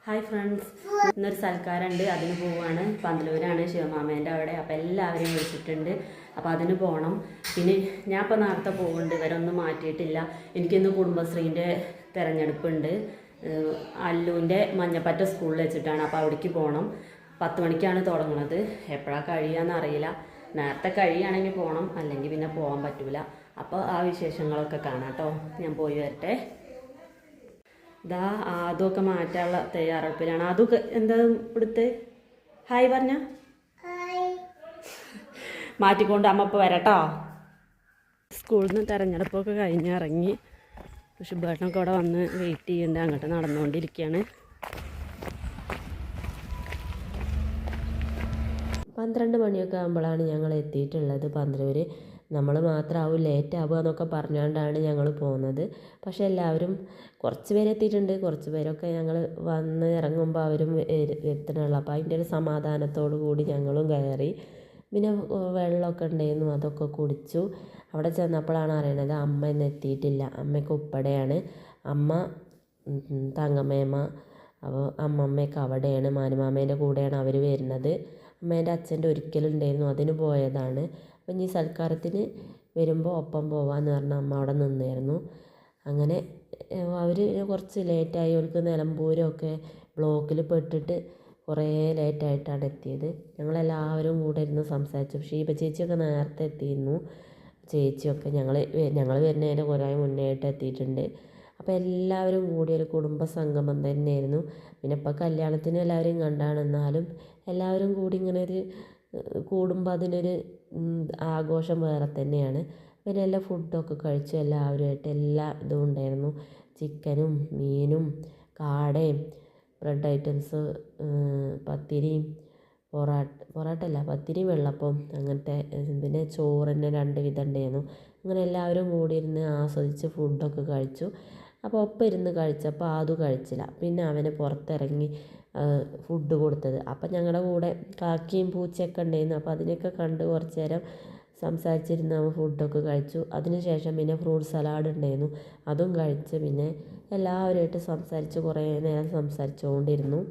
Hi friends, ഇന്നൊരു സൽക്കാരമുണ്ട്, അതിന് പോവാണ്. പന്തലൂരാണ്, ശിവമാമേൻ്റെ അവിടെ. അപ്പോൾ എല്ലാവരെയും വിളിച്ചിട്ടുണ്ട്. അപ്പോൾ അതിന് പോകണം. പിന്നെ ഞാൻ ഇപ്പോൾ നേരത്തെ പോകുന്നുണ്ട്, ഇവരൊന്നും മാറ്റിയിട്ടില്ല. എനിക്കിന്ന് കുടുംബശ്രീൻ്റെ തിരഞ്ഞെടുപ്പുണ്ട്. അല്ലുവിൻ്റെ മഞ്ഞപ്പറ്റ സ്കൂളിൽ വെച്ചിട്ടാണ്. അപ്പോൾ അവിടേക്ക് പോകണം. 10 മണിക്കാണ് തുടങ്ങുന്നത്. എപ്പോഴാണ് കഴിയാന്ന് അറിയില്ല. നേരത്തെ കഴിയുകയാണെങ്കിൽ പോകണം, അല്ലെങ്കിൽ പിന്നെ പോകാൻ പറ്റില്ല. അപ്പോൾ ആ വിശേഷങ്ങളൊക്കെ കാണാം കേട്ടോ. ഞാൻ പോയി വരട്ടെ. ഇതാ അതൊക്കെ മാറ്റാനുള്ള തയ്യാറെടുപ്പിലാണ്. അതൊക്കെ എന്താ ഇവിടുത്തെ ഹായ് പറഞ്ഞ മാറ്റിക്കൊണ്ട് അമ്മ ഇപ്പോൾ വരട്ടോ. സ്കൂളിൽ നിന്ന് തിരഞ്ഞെടുപ്പൊക്കെ കഴിഞ്ഞിറങ്ങി. ശുഭേട്ടനൊക്കെ അവിടെ വന്ന് വെയിറ്റ് ചെയ്യേണ്ട, അങ്ങോട്ട് നടന്നുകൊണ്ടിരിക്കുകയാണ്. 12 മണിയൊക്കെ ആകുമ്പോഴാണ് ഞങ്ങൾ എത്തിയിട്ടുള്ളത് പന്തലൂർ. നമ്മൾ മാത്രമാവും ലേറ്റ് ആവുക എന്നൊക്കെ പറഞ്ഞുകൊണ്ടാണ് ഞങ്ങൾ പോകുന്നത്. പക്ഷേ എല്ലാവരും കുറച്ച് പേര് എത്തിയിട്ടുണ്ട്. കുറച്ച് പേരൊക്കെ ഞങ്ങൾ വന്ന് ഇറങ്ങുമ്പോൾ അവരും എത്തണുള്ളൂ. അപ്പോൾ അതിൻ്റെ ഒരു സമാധാനത്തോടു കൂടി ഞങ്ങളും കയറി. പിന്നെ വെള്ളമൊക്കെ ഉണ്ടായിരുന്നു, അതൊക്കെ കുടിച്ചു. അവിടെ ചെന്നപ്പോഴാണ് അറിയണത് അമ്മ ഇന്ന് എത്തിയിട്ടില്ല. അമ്മയ്ക്ക് ഉപ്പടയാണ്. അമ്മ തങ്കമ്മേമ്മ, അപ്പോൾ അമ്മമ്മയൊക്കെ അവിടെയാണ്. മാനുമാമേൻ്റെ കൂടെയാണ് അവർ വരുന്നത്. അമ്മേൻ്റെ അച്ഛൻ്റെ ഒരിക്കലുണ്ടായിരുന്നു, അതിന് പോയതാണ്. അപ്പം ഇനി സൽക്കാരത്തിന് വരുമ്പോൾ ഒപ്പം പോവാമെന്ന് പറഞ്ഞാൽ അമ്മ അവിടെ നിന്നായിരുന്നു. അങ്ങനെ അവർ കുറച്ച് ലേറ്റായി. അവർക്ക് നിലമ്പൂരൊക്കെ ബ്ലോക്കിൽ പെട്ടിട്ട് കുറേ ലേറ്റായിട്ടാണ് എത്തിയത്. ഞങ്ങളെല്ലാവരും കൂടെ ഇരുന്ന് സംസാരിച്ചു. ഷീബ ചേച്ചിയൊക്കെ നേരത്തെ എത്തിയിരുന്നു. ചേച്ചിയൊക്കെ ഞങ്ങൾ വരുന്നതിൻ്റെ കുറേ മുന്നേ ആയിട്ട് എത്തിയിട്ടുണ്ട്. അപ്പോൾ എല്ലാവരും കൂടി ഒരു കുടുംബ സംഗമം തന്നെയായിരുന്നു. പിന്നെ ഇപ്പോൾ കല്യാണത്തിന് എല്ലാവരെയും കണ്ടാണ്, എന്നാലും എല്ലാവരും കൂടി ഇങ്ങനെ ഒരു കൂടുമ്പോൾ അതിനൊരു ആഘോഷം വേറെ തന്നെയാണ്. പിന്നെ എല്ലാ ഫുഡൊക്കെ കഴിച്ചു. എല്ലാവരുമായിട്ട് എല്ലാ ഇതും ഉണ്ടായിരുന്നു. ചിക്കനും മീനും കാടയും ബ്രെഡ് ഐറ്റംസ്, പത്തിരിയും പൊറാട്ടല്ല പത്തിരിയും വെള്ളപ്പം അങ്ങനത്തെ. പിന്നെ ചോറ് തന്നെ 2 വിധം ഉണ്ടായിരുന്നു. അങ്ങനെ എല്ലാവരും കൂടി ഇരുന്ന് ആസ്വദിച്ച് ഫുഡൊക്കെ കഴിച്ചു. അപ്പോൾ ഒപ്പം ഇരുന്ന് കഴിച്ചപ്പോൾ അത് കഴിച്ചില്ല. പിന്നെ അവന് പുറത്തിറങ്ങി ഫുഡ് കൊടുത്തത്. അപ്പം ഞങ്ങളുടെ കൂടെ കാക്കയും പൂച്ചയൊക്കെ ഉണ്ടായിരുന്നു. അപ്പോൾ അതിനെയൊക്കെ കണ്ട് കുറച്ച് നേരം സംസാരിച്ചിരുന്ന് അവൻ ഫുഡൊക്കെ കഴിച്ചു. അതിന് ശേഷം പിന്നെ ഫ്രൂട്ട് സലാഡ് ഉണ്ടായിരുന്നു, അതും കഴിച്ച് പിന്നെ എല്ലാവരുമായിട്ട് സംസാരിച്ച് കുറേ നേരം സംസാരിച്ചുകൊണ്ടിരുന്നു.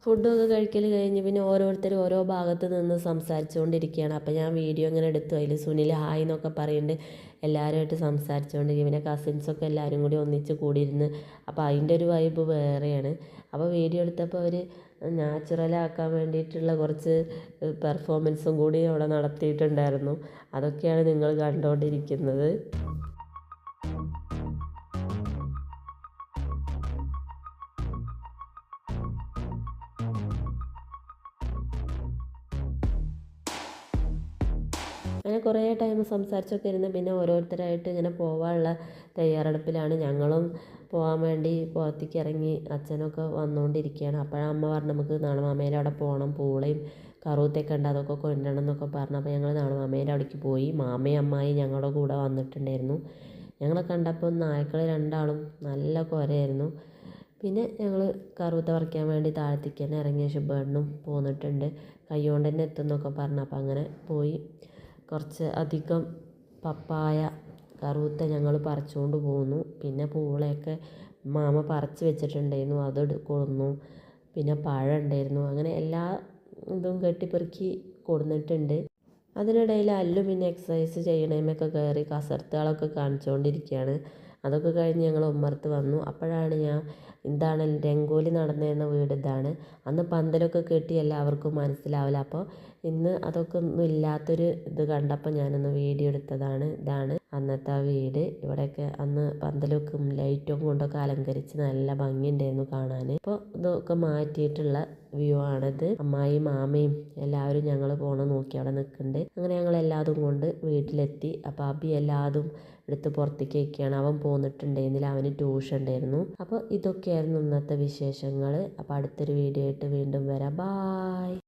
ഫുഡൊക്കെ കഴിക്കൽ കഴിഞ്ഞ് പിന്നെ ഓരോരുത്തരും ഓരോ ഭാഗത്ത് നിന്ന് സംസാരിച്ചുകൊണ്ടിരിക്കുകയാണ്. അപ്പോൾ ഞാൻ വീഡിയോ ഇങ്ങനെ എടുത്തു. അതിൽ സുനിൽ ഹായ് എന്നൊക്കെ പറയുന്നുണ്ട്. എല്ലാവരുമായിട്ട് സംസാരിച്ചുകൊണ്ടിരിക്കും. പിന്നെ കസിൻസൊക്കെ എല്ലാവരും കൂടി ഒന്നിച്ച് കൂടിയിരുന്ന്. അപ്പോൾ അതിൻ്റെ ഒരു വൈബ് വേറെയാണ്. അപ്പോൾ വീഡിയോ എടുത്തപ്പോൾ അവർ നാച്ചുറലാക്കാൻ വേണ്ടിയിട്ടുള്ള കുറച്ച് പെർഫോമൻസും കൂടി അവിടെ നടത്തിയിട്ടുണ്ടായിരുന്നു. അതൊക്കെയാണ് നിങ്ങൾ കണ്ടുകൊണ്ടിരിക്കുന്നത്. അങ്ങനെ കുറേ ടൈം സംസാരിച്ചൊക്കെ ഇരുന്ന് പിന്നെ ഓരോരുത്തരായിട്ട് ഇങ്ങനെ പോകാനുള്ള തയ്യാറെടുപ്പിലാണ്. ഞങ്ങളും പോകാൻ വേണ്ടി പുറത്തേക്ക് ഇറങ്ങി. അച്ഛനൊക്കെ വന്നുകൊണ്ടിരിക്കുകയാണ്. അപ്പോഴാണ് അമ്മ പറഞ്ഞു നമുക്ക് നാണുമാമേൻ്റെ അവിടെ പോകണം, പൂളയും കറുത്തൊക്കെ ഉണ്ട്, അതൊക്കെ കൊണ്ടുവരണം എന്നൊക്കെ പറഞ്ഞു. അപ്പോൾ ഞങ്ങൾ നാണുമാമേൻ്റെ അവിടേക്ക് പോയി. മാമയും അമ്മായി ഞങ്ങളുടെ കൂടെ വന്നിട്ടുണ്ടായിരുന്നു. ഞങ്ങളെ കണ്ടപ്പോൾ നായ്ക്കൾ 2 ആളും നല്ല കുരയായിരുന്നു. പിന്നെ ഞങ്ങൾ കറുത്ത പറിക്കാൻ വേണ്ടി താഴത്തേക്ക് തന്നെ ഇറങ്ങിയ ശുഭേട്ടനും പോന്നിട്ടുണ്ട്. കൈ കൊണ്ട് തന്നെ എത്തുമെന്നൊക്കെ പറഞ്ഞു. അപ്പോൾ അങ്ങനെ പോയി. കുറച്ച് അധികം പപ്പായ കറുത്ത ഞങ്ങൾ പറിച്ചുകൊണ്ട് പോന്നു. പിന്നെ പൂളയൊക്കെ മാമ പറിച്ച് വെച്ചിട്ടുണ്ടായിരുന്നു, അത് കൊടുന്നു. പിന്നെ പഴം ഉണ്ടായിരുന്നു. അങ്ങനെ എല്ലാ ഇതും കെട്ടിപ്പെറുക്കി കൊടുന്നിട്ടുണ്ട്. അതിനിടയിൽ അല്ലു പിന്നെ എക്സസൈസ് ചെയ്യണമൊക്കെ കയറി കസർത്തുകളൊക്കെ കാണിച്ചുകൊണ്ടിരിക്കുകയാണ്. അതൊക്കെ കഴിഞ്ഞ് ഞങ്ങൾ ഉമ്മറത്ത് വന്നു. അപ്പോഴാണ് എന്താണ് രംഗോലി നടന്നിരുന്ന വീട് ഇതാണ്. അന്ന് പന്തലൊക്കെ കെട്ടി എല്ലാവർക്കും മനസ്സിലാവില്ല. അപ്പോൾ ഇന്ന് അതൊക്കെ ഒന്നും ഇല്ലാത്തൊരു ഇത് കണ്ടപ്പോൾ ഞാനൊന്ന് വീഡിയോ എടുത്തതാണ്. ഇതാണ് അന്നത്തെ ആ വീട്. ഇവിടെയൊക്കെ അന്ന് പന്തലൊക്കെ ലൈറ്റും കൊണ്ടൊക്കെ അലങ്കരിച്ച് നല്ല ഭംഗിയുണ്ടായിരുന്നു കാണാൻ. ഇപ്പോൾ ഇതൊക്കെ മാറ്റിയിട്ടുള്ള വ്യൂ ആണിത്. അമ്മായിയും മാമയും എല്ലാവരും ഞങ്ങൾ പോകണം നോക്കി അവിടെ നിൽക്കുന്നുണ്ട്. അങ്ങനെ ഞങ്ങൾ എല്ലാതും കൊണ്ട് വീട്ടിലെത്തി. അപ്പോൾ അബി എല്ലാതും എടുത്ത് പുറത്തേക്ക് വയ്ക്കുകയാണ്. അവൻ പോന്നിട്ടുണ്ടായിരുന്നില്ല, അവന് ട്യൂഷൻ ഉണ്ടായിരുന്നു. അപ്പോൾ ഇതൊക്കെയായിരുന്നു ഇന്നത്തെ വിശേഷങ്ങൾ. അപ്പോൾ അടുത്തൊരു വീഡിയോ ആയിട്ട് വീണ്ടും വരാം. ബായ്.